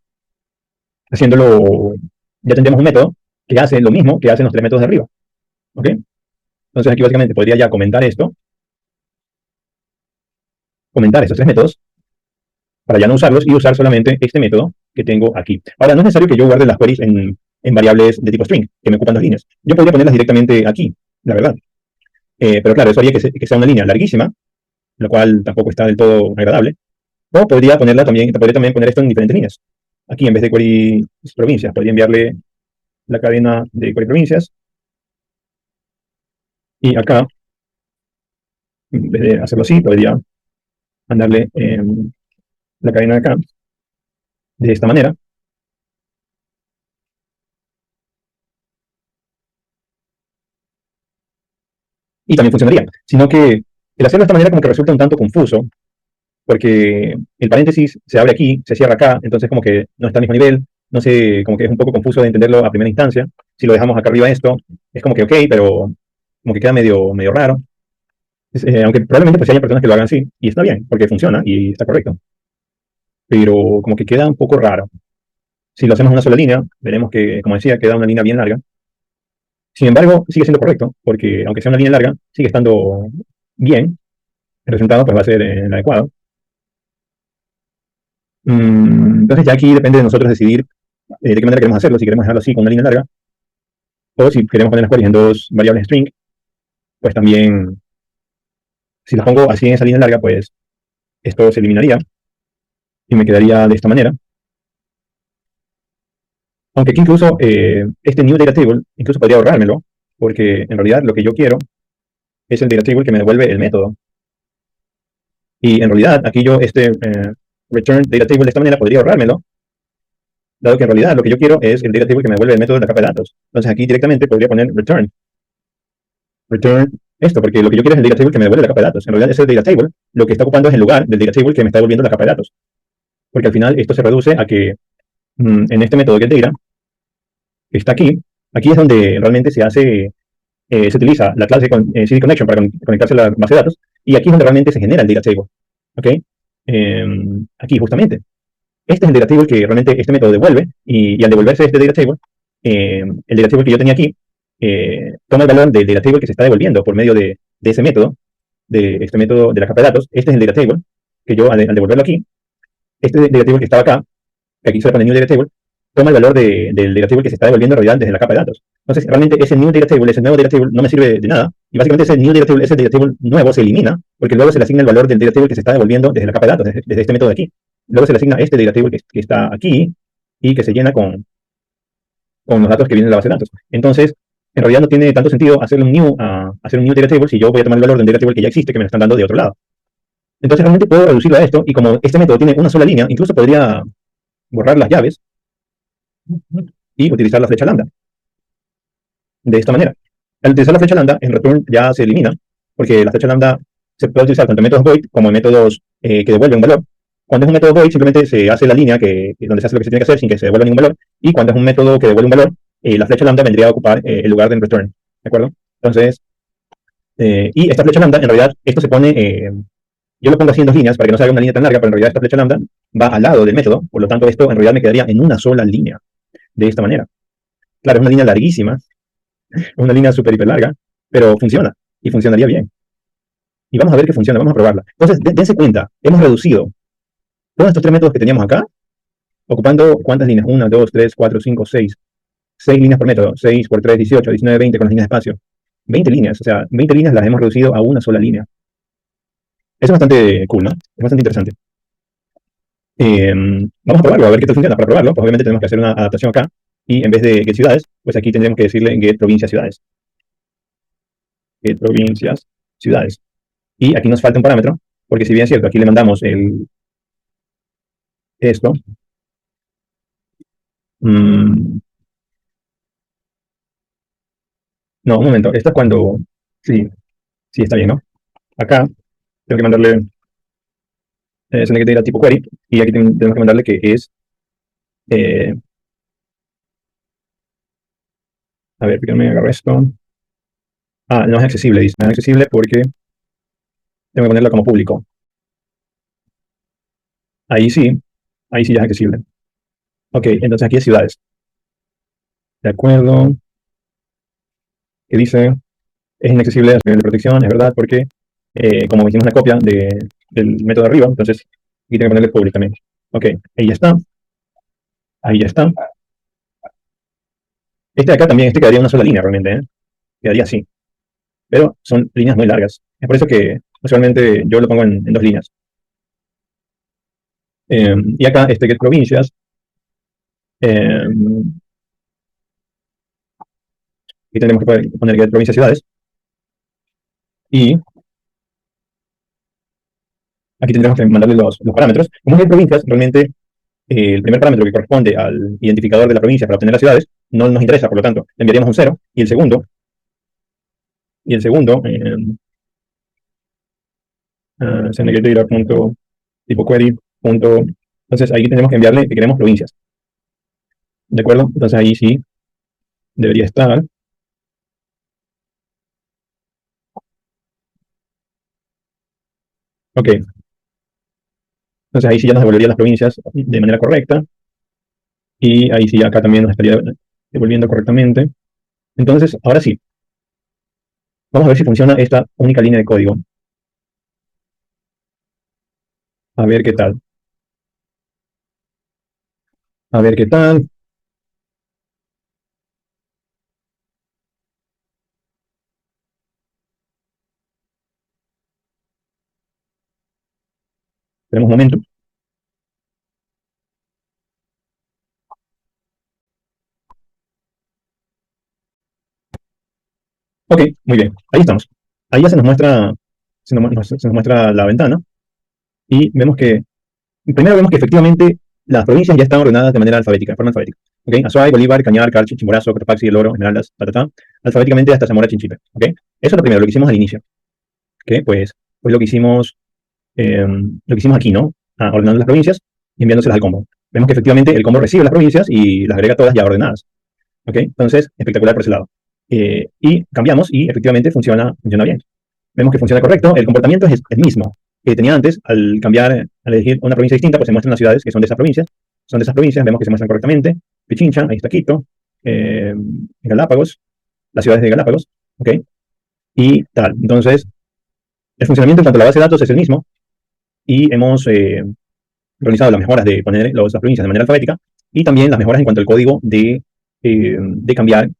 haciéndolo, ya tendremos un método que hace lo mismo que hacen los tres métodos de arriba. ¿Ok? Entonces aquí básicamente podría ya comentar comentar estos tres métodos, para ya no usarlos y usar solamente este método que tengo aquí. Ahora, no es necesario que yo guarde las queries en variables de tipo string, que me ocupan dos líneas. Yo podría ponerlas directamente aquí, la verdad. Pero claro, eso haría que sea una línea larguísima, lo cual tampoco está del todo agradable. O podría podría también poner esto en diferentes líneas. Aquí, en vez de query provincias, podría enviarle la cadena de query provincias. Y acá, en vez de hacerlo así, podría mandarle la cadena de acá de esta manera. Y también funcionaría. Sino que el hacerlo de esta manera como que resulta un tanto confuso, porque el paréntesis se abre aquí, se cierra acá, entonces como que no está al mismo nivel, no sé, como que es un poco confuso de entenderlo a primera instancia. Si lo dejamos acá arriba esto, es como que ok, pero como que queda medio raro. Aunque probablemente pues haya personas que lo hagan así, y está bien, porque funciona y está correcto. Pero como que queda un poco raro. Si lo hacemos en una sola línea, veremos que, como decía, queda una línea bien larga. Sin embargo, sigue siendo correcto, porque aunque sea una línea larga, sigue estando bien. El resultado pues va a ser el adecuado. Entonces ya aquí depende de nosotros decidir de qué manera queremos hacerlo, si queremos dejarlo así con una línea larga, o si queremos poner las queries en dos variables string, pues también, si las pongo así en esa línea larga, pues Esto se eliminaría y me quedaría de esta manera. Aunque aquí incluso este new data table incluso podría ahorrármelo, porque en realidad lo que yo quiero es el data table que me devuelve el método. Y en realidad aquí yo return data table de esta manera podría ahorrármelo, dado que en realidad lo que yo quiero es el data table que me devuelve el método de la capa de datos. Entonces aquí directamente podría poner return esto, porque lo que yo quiero es el data table que me devuelve la capa de datos. En realidad ese data table lo que está ocupando es el lugar del data table que me está devolviendo la capa de datos. Porque al final esto se reduce a que en este método getData que está aquí es donde realmente se utiliza la clase CD Connection para conectarse a la base de datos, y aquí es donde realmente se genera el data table. ¿Ok? Aquí justamente. Este es el data table que realmente este método devuelve, y al devolverse este data table, el data table que yo tenía aquí, toma el valor del data table que se está devolviendo por medio de ese método, de este método de la capa de datos. Este es el data table que yo al devolverlo aquí, este data table que estaba acá, que aquí se le pone new data table, toma el valor del data table que se está devolviendo en realidad desde la capa de datos. Entonces, realmente ese new data table, ese nuevo data table, no me sirve de nada. Y básicamente ese data table nuevo se elimina, porque luego se le asigna el valor del data table que se está devolviendo desde la capa de datos, desde este método de aquí. Luego se le asigna este data table que está aquí y que se llena con los datos que vienen de la base de datos. Entonces, en realidad no tiene tanto sentido hacer un new data table si yo voy a tomar el valor del data table que ya existe, que me lo están dando de otro lado. Entonces, realmente puedo reducirlo a esto, y como este método tiene una sola línea, incluso podría borrar las llaves y utilizar la flecha lambda de esta manera. Al utilizar la flecha lambda, en return ya se elimina, porque la flecha lambda se puede utilizar tanto en métodos void como en métodos que devuelven un valor. Cuando es un método void, simplemente se hace la línea donde se hace lo que se tiene que hacer sin que se devuelva ningún valor. Y cuando es un método que devuelve un valor, la flecha lambda vendría a ocupar el lugar del return. ¿De acuerdo? Entonces, y esta flecha lambda, en realidad, esto se pone, yo lo pongo así en dos líneas para que no se haga una línea tan larga, pero en realidad esta flecha lambda va al lado del método. Por lo tanto, esto en realidad me quedaría en una sola línea, de esta manera. Claro, es una línea larguísima, una línea súper hiper larga, pero funciona, y funcionaría bien. Y vamos a ver que funciona, vamos a probarla. Entonces, dense cuenta, hemos reducido todos estos tres métodos que teníamos acá, ocupando ¿cuántas líneas? 1, 2, 3, 4, 5, 6. 6 líneas por método. 6 por 3, 18, 19, 20 con las líneas de espacio. 20 líneas, o sea, 20 líneas las hemos reducido a una sola línea. Eso es bastante cool, ¿no? Es bastante interesante. Vamos a probarlo, a ver qué tal funciona. Para probarlo, pues obviamente tenemos que hacer una adaptación acá, y en vez de get ciudades, pues aquí tendremos que decirle get provincias ciudades. Get provincias ciudades. Y aquí nos falta un parámetro, porque si bien es cierto, aquí le mandamos esto. Mm, no, un momento, esto es cuando, sí, sí está bien, ¿no? Acá tengo que mandarle, tiene que ir a tipo query, y aquí tenemos que mandarle que es, eh, a ver, me agarro esto. Ah, no es accesible, dice, no es accesible porque tengo que ponerlo como público. Ahí sí, ahí sí ya es accesible. Ok, entonces aquí es ciudades. De acuerdo, que dice, es inaccesible a nivel de protección, es verdad, porque como hicimos una copia del método de arriba, entonces aquí tengo que ponerle public también. Ok, ahí ya está, ahí ya está. Este de acá también, este quedaría en una sola línea realmente, ¿eh? Quedaría así, pero son líneas muy largas. Es por eso que usualmente yo lo pongo en dos líneas. Y acá, este que es provincias, eh, y tendremos que poner que es provincias ciudades, y aquí tendremos que mandarle los parámetros. Como es de provincias, realmente el primer parámetro que corresponde al identificador de la provincia para obtener las ciudades no nos interesa, por lo tanto, le enviaríamos un 0, y el segundo, tipo query. Entonces ahí tenemos que enviarle que queremos provincias. ¿De acuerdo? Entonces ahí sí debería estar. Ok. Entonces ahí sí ya nos devolvería las provincias de manera correcta. Y ahí sí acá también nos estaría devolviendo correctamente. Entonces, ahora sí, vamos a ver si funciona esta única línea de código. A ver qué tal. A ver qué tal. Tenemos un momento. Ok, muy bien. Ahí estamos. Ahí ya se nos muestra, se nos muestra la ventana y vemos que, primero vemos que efectivamente las provincias ya están ordenadas de manera alfabética, de forma alfabética. ¿Ok? Azuay, Bolívar, Cañar, Carchi, Chimborazo, Cotopaxi, El Oro, Esmeraldas, tatatá, alfabéticamente hasta Zamora, Chinchipe. ¿Ok? Eso es lo primero, lo que hicimos al inicio. ¿Ok? Pues lo que hicimos aquí, ¿no? Ordenando las provincias y enviándoselas al combo. Vemos que efectivamente el combo recibe las provincias y las agrega todas ya ordenadas. ¿Ok? Entonces, espectacular por ese lado. Y cambiamos y efectivamente funciona bien. Vemos que funciona correcto, el comportamiento es el mismo que tenía antes, al elegir una provincia distinta, pues se muestran las ciudades que son de esas provincias, vemos que se muestran correctamente, Pichincha, ahí está Quito, Galápagos, las ciudades de Galápagos, ¿ok? Y tal, entonces, el funcionamiento en cuanto a la base de datos es el mismo, y hemos realizado las mejoras de poner las provincias de manera alfabética, y también las mejoras en cuanto al código de cambiar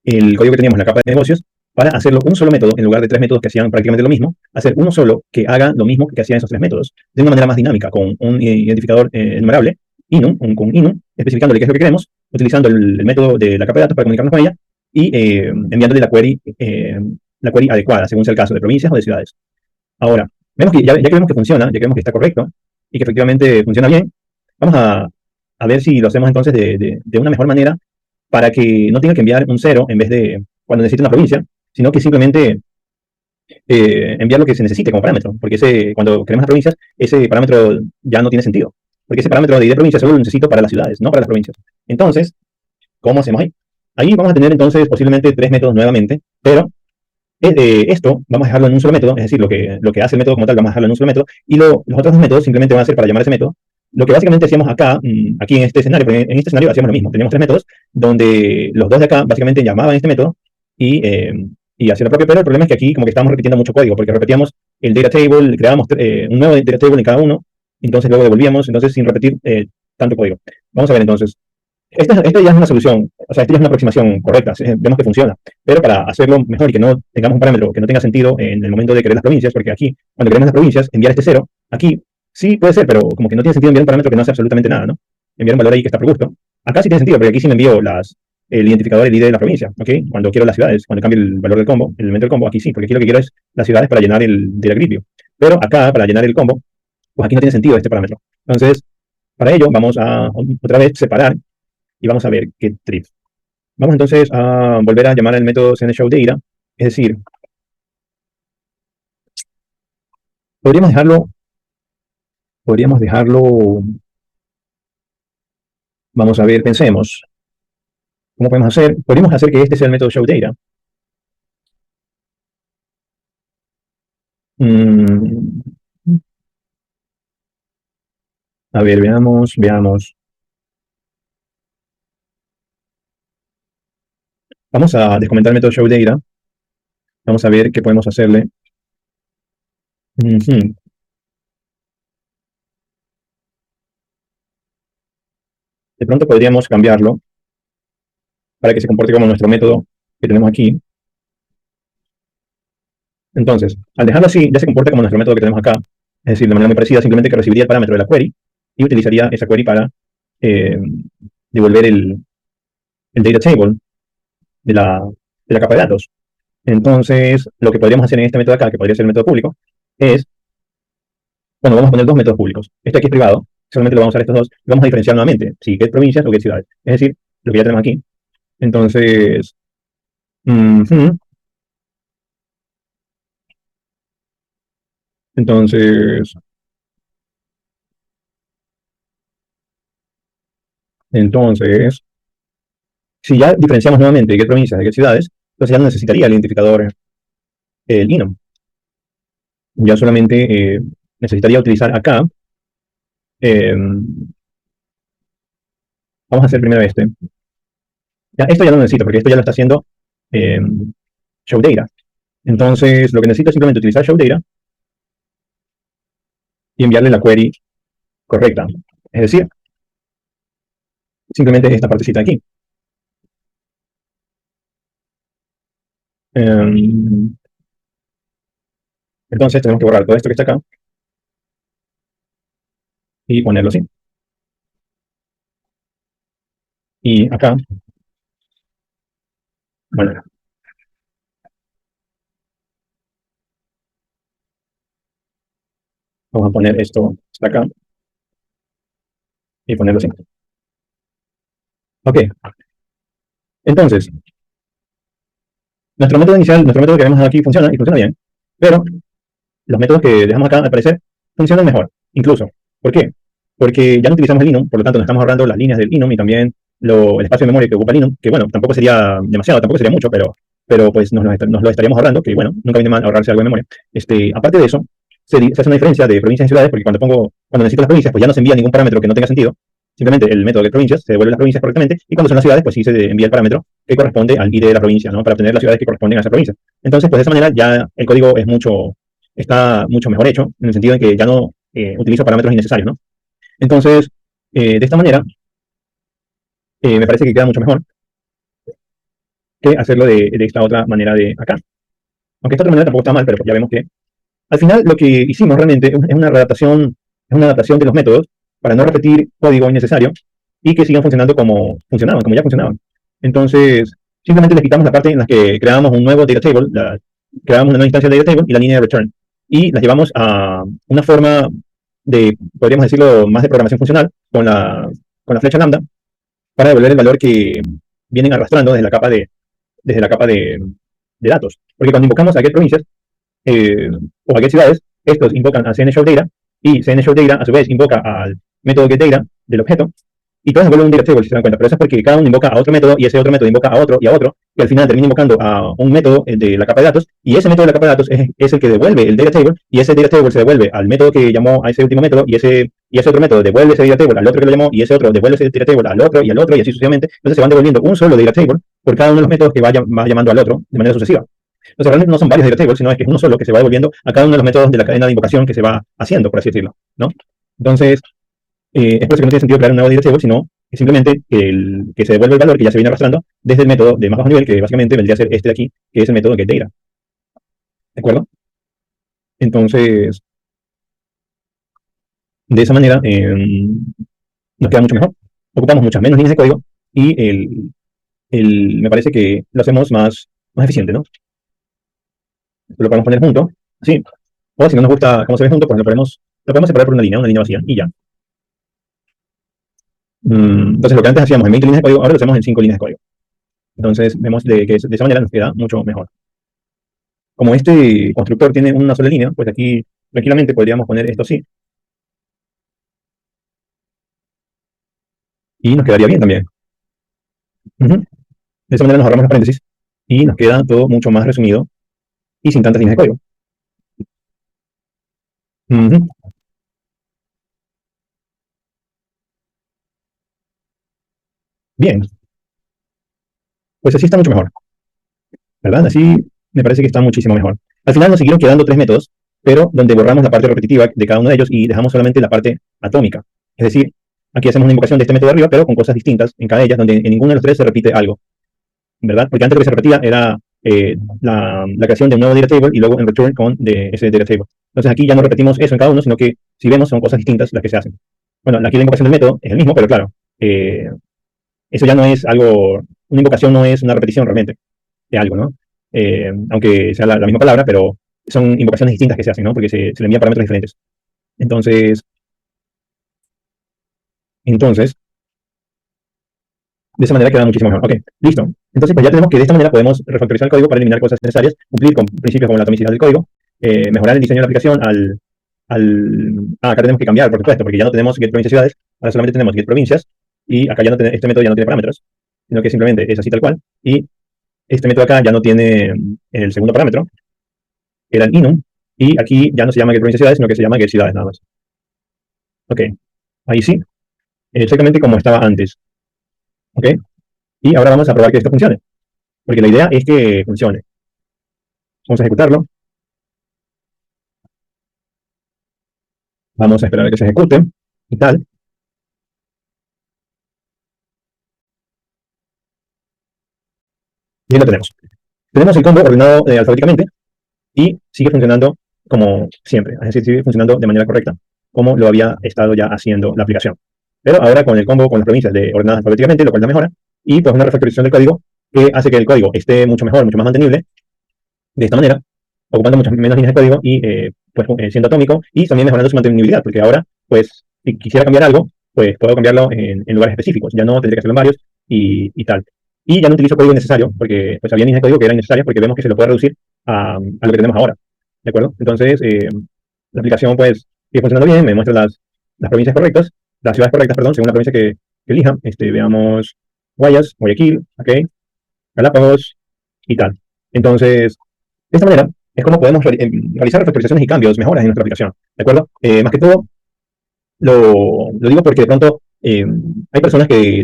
el código que teníamos en la capa de negocios para hacerlo un solo método, en lugar de tres métodos que hacían prácticamente lo mismo, hacer uno solo que haga lo mismo que hacían esos tres métodos, de una manera más dinámica, con un identificador enumerable, enum, con enum, especificándole qué es lo que queremos, utilizando el método de la capa de datos para comunicarnos con ella y enviándole la query adecuada, según sea el caso, de provincias o de ciudades. Ahora, vemos que ya que vemos que funciona, ya que vemos que está correcto y que efectivamente funciona bien, vamos a ver si lo hacemos entonces de una mejor manera para que no tenga que enviar un cero en vez de cuando necesite una provincia, sino que simplemente enviar lo que se necesite como parámetro, porque cuando queremos las provincias, ese parámetro ya no tiene sentido, porque ese parámetro de ID provincia solo lo necesito para las ciudades, no para las provincias. Entonces, ¿cómo hacemos ahí? Ahí vamos a tener entonces posiblemente tres métodos nuevamente, pero esto vamos a dejarlo en un solo método, es decir, lo que hace el método como tal, vamos a dejarlo en un solo método, y los otros dos métodos simplemente van a ser para llamar ese método. Lo que básicamente hacíamos acá, aquí en este escenario, porque en este escenario hacíamos lo mismo, teníamos tres métodos, donde los dos de acá básicamente llamaban este método y hacían lo propio, pero el problema es que aquí como que estábamos repitiendo mucho código, porque repetíamos el data table, creábamos un nuevo data table en cada uno, entonces luego devolvíamos, entonces sin repetir tanto código. Vamos a ver entonces. Esta ya es una solución, o sea, esta ya es una aproximación correcta, vemos que funciona, pero para hacerlo mejor y que no tengamos un parámetro que no tenga sentido en el momento de crear las provincias, porque aquí, cuando queremos las provincias, enviar este cero, aquí sí puede ser, pero como que no tiene sentido enviar un parámetro que no hace absolutamente nada, ¿no? Enviar un valor ahí que está por gusto. Acá sí tiene sentido, porque aquí sí me envío el identificador, el ID de la provincia, ¿ok? Cuando quiero las ciudades, cuando cambio el valor del combo, el elemento del combo, aquí sí, porque aquí lo que quiero es las ciudades para llenar del gripio. Pero acá, para llenar el combo, pues aquí no tiene sentido este parámetro. Entonces, para ello, vamos a otra vez separar y vamos a ver qué trip. Vamos entonces a volver a llamar al método sendShowData, es decir, podríamos dejarlo, podríamos dejarlo, vamos a ver, pensemos, ¿cómo podemos hacer? Podríamos hacer que este sea el método showData. Mm, a ver, veamos. Vamos a descomentar el método showData. Vamos a ver qué podemos hacerle. Ujú. De pronto podríamos cambiarlo para que se comporte como nuestro método que tenemos aquí. Entonces, al dejarlo así, ya se comporta como nuestro método que tenemos acá. Es decir, de manera muy parecida, simplemente que recibiría el parámetro de la query y utilizaría esa query para eh, devolver el data table de la capa de datos. Entonces, lo que podríamos hacer en este método acá, que podría ser el método público, es, bueno, vamos a poner dos métodos públicos. Este aquí es privado, solamente lo vamos a usar estos dos, y vamos a diferenciar nuevamente, si get provincias o get ciudades. Es decir, lo que ya tenemos aquí. Entonces, ujú, entonces, entonces, si ya diferenciamos nuevamente get provincias de get ciudades, entonces ya no necesitaría el identificador, el INOM. Ya solamente necesitaría utilizar acá, eh, vamos a hacer primero este. Ya, esto ya no necesito, porque esto ya lo está haciendo eh, ShowData. Entonces, lo que necesito es simplemente utilizar ShowData y enviarle la query correcta. Es decir, simplemente esta partecita aquí. Entonces, tenemos que borrar todo esto que está acá y ponerlo así. Y acá, bueno, vamos a poner esto hasta acá y ponerlo así. Ok, entonces, nuestro método inicial, nuestro método que vemos aquí funciona y funciona bien, pero los métodos que dejamos acá, al parecer, funcionan mejor, incluso. ¿Por qué? Porque ya no utilizamos el enum, por lo tanto nos estamos ahorrando las líneas del enum y también el espacio de memoria que ocupa el enum, que bueno, tampoco sería demasiado, tampoco sería mucho, pero pues nos lo estaríamos ahorrando, que bueno, nunca viene mal ahorrarse algo de memoria. Aparte de eso, se hace una diferencia de provincias y ciudades, porque cuando necesito las provincias, pues ya no se envía ningún parámetro que no tenga sentido, simplemente el método de provincias se devuelve las provincias correctamente, y cuando son las ciudades, pues sí se envía el parámetro que corresponde al ID de la provincia, ¿no? Para obtener las ciudades que corresponden a esa provincia. Entonces, pues de esa manera ya el código está mucho mejor hecho, en el sentido de que ya no utilizo parámetros innecesarios, ¿no? Entonces, de esta manera, me parece que queda mucho mejor que hacerlo de esta otra manera de acá. Aunque esta otra manera tampoco está mal, pero pues ya vemos que al final lo que hicimos realmente es una adaptación de los métodos para no repetir código innecesario y que sigan funcionando como funcionaban, como ya funcionaban. Entonces, simplemente le quitamos la parte en la que creábamos un nuevo data table, creábamos una nueva instancia de data table y la línea de return. Y las llevamos a una forma podríamos decirlo, más de programación funcional con la flecha lambda para devolver el valor que vienen arrastrando desde la capa de datos. Porque cuando invocamos a getProvincias o a getCiudades, estos invocan a CNShowData y CNShowData a su vez invoca al método getData del objeto y todos se vuelven un data table, si se dan cuenta. Pero eso es porque cada uno invoca a otro método y ese otro método invoca a otro y a otro, y al final termina invocando a un método de la capa de datos, y ese método de la capa de datos es el que devuelve el data table, y ese data table se devuelve al método que llamó a ese último método, y ese otro método devuelve ese data table al otro que lo llamó, y ese otro devuelve ese data table al otro, y así sucesivamente. Entonces se van devolviendo un solo data table por cada uno de los métodos que va llamando al otro de manera sucesiva. Entonces realmente no son varios data tables, sino es que es uno solo que se va devolviendo a cada uno de los métodos de la cadena de invocación que se va haciendo, por así decirlo, ¿no? Entonces, es por eso que no tiene sentido crear un nuevo data table, sino simplemente que se devuelve el valor que ya se viene arrastrando desde el método de más bajo nivel, que básicamente vendría a ser este de aquí, que es el método getData. ¿De acuerdo? Entonces, de esa manera nos queda mucho mejor. Ocupamos muchas menos líneas de código y me parece que lo hacemos más eficiente, ¿no? Lo podemos poner junto, así. O si no nos gusta cómo se ve junto, pues lo podemos separar por una línea vacía, y ya. Entonces, lo que antes hacíamos en 20 líneas de código, ahora lo hacemos en 5 líneas de código. Entonces, vemos que de esa manera nos queda mucho mejor. Como este constructor tiene una sola línea, pues aquí tranquilamente podríamos poner esto así. Y nos quedaría bien también. De esa manera nos ahorramos los paréntesis y nos queda todo mucho más resumido y sin tantas líneas de código. Bien, pues así está mucho mejor, ¿verdad? Así me parece que está muchísimo mejor. Al final nos siguieron quedando 3 métodos, pero donde borramos la parte repetitiva de cada uno de ellos y dejamos solamente la parte atómica. Es decir, aquí hacemos una invocación de este método de arriba, pero con cosas distintas en cada ellas, donde en ninguno de los tres se repite algo, ¿verdad? Porque antes lo que se repetía era la creación de un nuevo data table y luego en return de ese data table. Entonces aquí ya no repetimos eso en cada uno, sino que si vemos son cosas distintas las que se hacen. Bueno, aquí la invocación del método es el mismo, pero claro, eso ya no es algo, una invocación no es una repetición realmente de algo, ¿no? Aunque sea la misma palabra, pero son invocaciones distintas que se hacen, ¿no? Porque se le envían parámetros diferentes. Entonces, entonces, de esa manera queda muchísimo mejor. Ok, listo. Entonces, pues ya tenemos que de esta manera podemos refactorizar el código para eliminar cosas necesarias, cumplir con principios como la atomicidad del código, mejorar el diseño de la aplicación acá tenemos que cambiar, por supuesto, porque ya no tenemos get provincias ciudades, ahora solamente tenemos get provincias, y acá este método ya no tiene parámetros, sino que simplemente es así tal cual, y este método acá ya no tiene el segundo parámetro, que era el enum, y aquí ya no se llama get provincias ciudades, sino que se llama get ciudades nada más. Ok, ahí sí, exactamente como estaba antes. Ok, y ahora vamos a probar que esto funcione, porque la idea es que funcione. Vamos a ejecutarlo. Vamos a esperar a que se ejecute y tal. Y ahí lo tenemos. Tenemos el combo ordenado alfabéticamente y sigue funcionando como siempre. Es decir, sigue funcionando de manera correcta. como lo había estado ya haciendo la aplicación. Pero ahora con el combo con las provincias ordenadas alfabéticamente, lo cual da mejora, y pues una refactorización del código que hace que el código esté mucho mejor, mucho más mantenible, de esta manera, ocupando muchas menos líneas de código y pues siendo atómico y también mejorando su mantenibilidad, porque ahora, pues, si quisiera cambiar algo, pues puedo cambiarlo en lugares específicos, ya no tendría que hacerlo en varios y tal. Y ya no utilizo código innecesario, porque pues había líneas de código que eran innecesarias porque vemos que se lo puede reducir a lo que tenemos ahora, ¿de acuerdo? Entonces, la aplicación pues sigue funcionando bien, me muestra las provincias correctas, las ciudades correctas, perdón, según la provincia que elija. Veamos Guayas, Guayaquil, ok, Galápagos y tal. Entonces, de esta manera es como podemos realizar refactorizaciones y cambios, mejoras en nuestra aplicación, ¿de acuerdo? Más que todo, lo digo porque de pronto hay personas que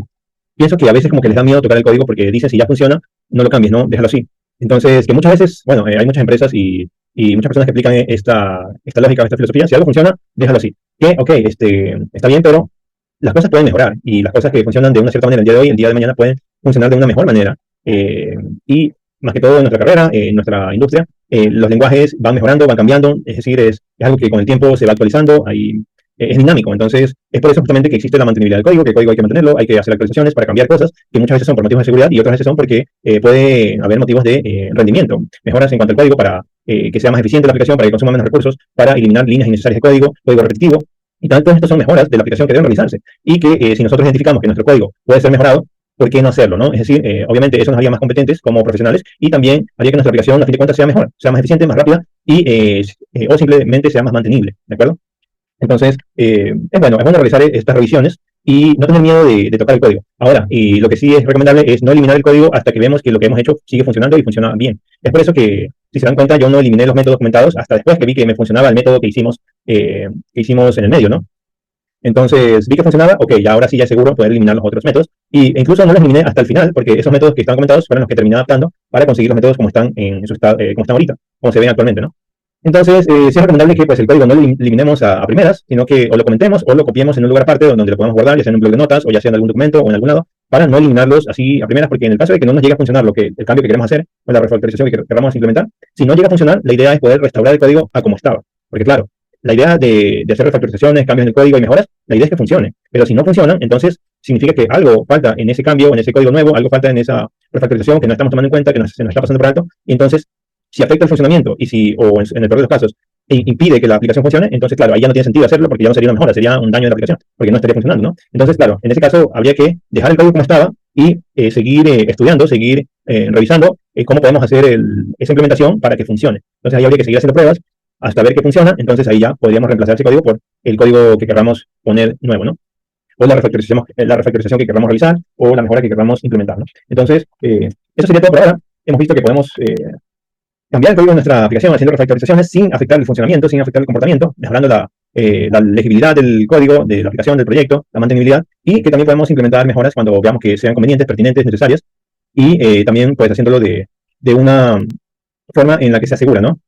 pienso que a veces como que les da miedo tocar el código porque dicen si ya funciona, no lo cambies, ¿no? Déjalo así. Entonces, que muchas veces, bueno, hay muchas empresas y muchas personas que aplican esta lógica, esta filosofía, si algo funciona, déjalo así. Que, ok, está bien, pero las cosas pueden mejorar y las cosas que funcionan de una cierta manera el día de hoy, el día de mañana pueden funcionar de una mejor manera. Y más que todo en nuestra carrera, en nuestra industria, los lenguajes van mejorando, van cambiando, es decir, es algo que con el tiempo se va actualizando, es dinámico. Entonces, es por eso justamente que existe la mantenibilidad del código, que el código hay que mantenerlo, hay que hacer actualizaciones para cambiar cosas, que muchas veces son por motivos de seguridad y otras veces son porque puede haber motivos de rendimiento. Mejoras en cuanto al código para que sea más eficiente la aplicación, para que consuma menos recursos, para eliminar líneas innecesarias de código repetitivo. Y tal, todas estas son mejoras de la aplicación que deben realizarse. Y que si nosotros identificamos que nuestro código puede ser mejorado, ¿por qué no hacerlo? ¿No? Es decir, obviamente eso nos haría más competentes como profesionales y también haría que nuestra aplicación, a fin de cuentas, sea mejor, sea más eficiente, más rápida y o simplemente sea más mantenible. ¿De acuerdo? Entonces, es bueno realizar estas revisiones y no tener miedo de tocar el código. Ahora, y lo que sí es recomendable es no eliminar el código hasta que vemos que lo que hemos hecho sigue funcionando y funciona bien. Es por eso que, si se dan cuenta, yo no eliminé los métodos comentados hasta después que vi que me funcionaba el método que hicimos en el medio, ¿no? Entonces, vi que funcionaba, ok, ya ahora sí ya es seguro poder eliminar los otros métodos. Y incluso no los eliminé hasta el final, porque esos métodos que están comentados fueron los que terminé adaptando para conseguir los métodos como están en su estado, como están ahorita, como se ven actualmente, ¿no? Entonces, sí es recomendable que pues, el código no lo eliminemos a primeras, sino que o lo comentemos o lo copiemos en un lugar aparte donde lo podamos guardar, ya sea en un blog de notas o ya sea en algún documento o en algún lado, para no eliminarlos así a primeras, porque en el caso de que no nos llegue a funcionar el cambio que queremos hacer o la refactorización que queramos implementar, si no llega a funcionar, la idea es poder restaurar el código a como estaba. Porque claro, la idea de hacer refactorizaciones, cambios en el código y mejoras, la idea es que funcione. Pero si no funcionan, entonces significa que algo falta en ese cambio, en ese código nuevo, algo falta en esa refactorización que no estamos tomando en cuenta, se nos está pasando por alto, y entonces si afecta el funcionamiento y si, o en el peor de los casos, impide que la aplicación funcione, entonces, claro, ahí ya no tiene sentido hacerlo porque ya no sería una mejora, sería un daño de la aplicación, porque no estaría funcionando, ¿no? Entonces, claro, en ese caso habría que dejar el código como estaba y seguir estudiando, seguir revisando cómo podemos hacer esa implementación para que funcione. Entonces, ahí habría que seguir haciendo pruebas hasta ver que funciona, entonces ahí ya podríamos reemplazar ese código por el código que queramos poner nuevo, ¿no? O la refactorización que queramos realizar o la mejora que queramos implementar, ¿no? Entonces, eso sería todo por ahora. Hemos visto que podemos cambiar el código de nuestra aplicación haciendo refactorizaciones sin afectar el funcionamiento, sin afectar el comportamiento, mejorando la legibilidad del código, de la aplicación, del proyecto, la mantenibilidad, y que también podemos implementar mejoras cuando veamos que sean convenientes, pertinentes, necesarias, y también pues haciéndolo de una forma en la que sea segura, ¿no?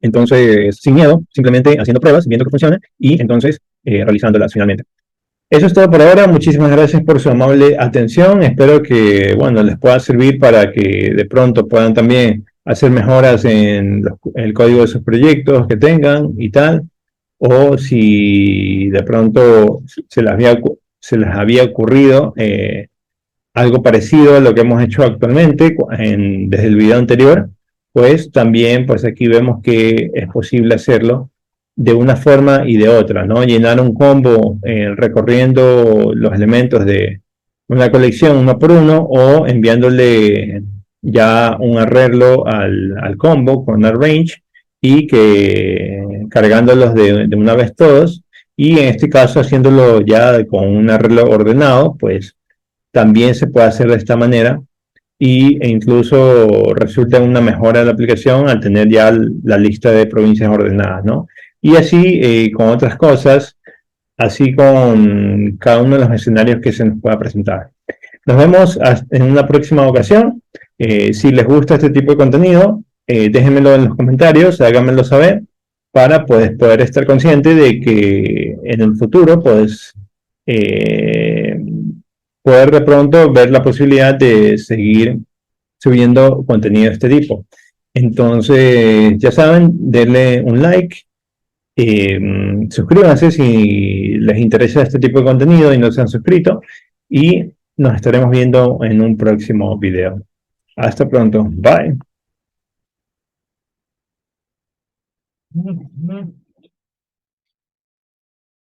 Entonces, sin miedo, simplemente haciendo pruebas, viendo que funciona, y entonces realizándolas finalmente. Eso es todo por ahora. Muchísimas gracias por su amable atención. Espero que, bueno, les pueda servir para que de pronto puedan también hacer mejoras en el código de sus proyectos que tengan y tal. O si de pronto se les había ocurrido algo parecido a lo que hemos hecho actualmente desde el video anterior, pues también pues aquí vemos que es posible hacerlo de una forma y de otra, ¿no? Llenar un combo recorriendo los elementos de una colección uno por uno o enviándole ya un arreglo al combo con arrange y que cargándolos de una vez todos y en este caso haciéndolo ya con un arreglo ordenado, pues también se puede hacer de esta manera e incluso resulta en una mejora de la aplicación al tener ya la lista de provincias ordenadas, ¿no? Y así con otras cosas, así con cada uno de los escenarios que se nos pueda presentar. Nos vemos en una próxima ocasión. Si les gusta este tipo de contenido, déjenmelo en los comentarios, háganmelo saber para pues, poder estar consciente de que en el futuro pues poder de pronto ver la posibilidad de seguir subiendo contenido de este tipo. Entonces, ya saben, denle un like, Suscríbanse si les interesa este tipo de contenido y no se han suscrito. Y nos estaremos viendo en un próximo video. Hasta pronto. Bye.